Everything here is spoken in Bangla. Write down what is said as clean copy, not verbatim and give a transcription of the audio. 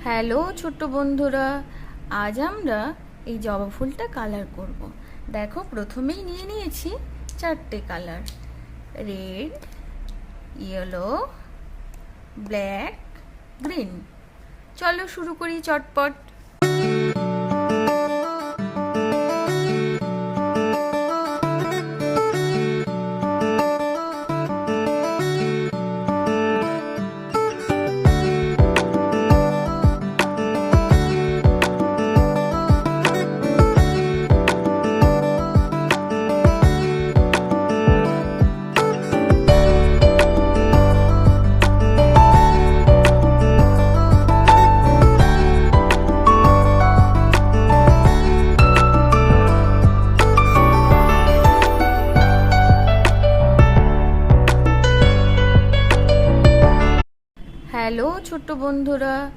হ্যালো ছোট্ট বন্ধুরা, আজ আমরা এই জবা ফুলটা কালার করব। দেখো, প্রথমেই নিয়ে নিয়েছি 4টে colour: red, yellow, black, green. চলো শুরু করি চটপট। হ্যালো ছোট্ট বন্ধুরা,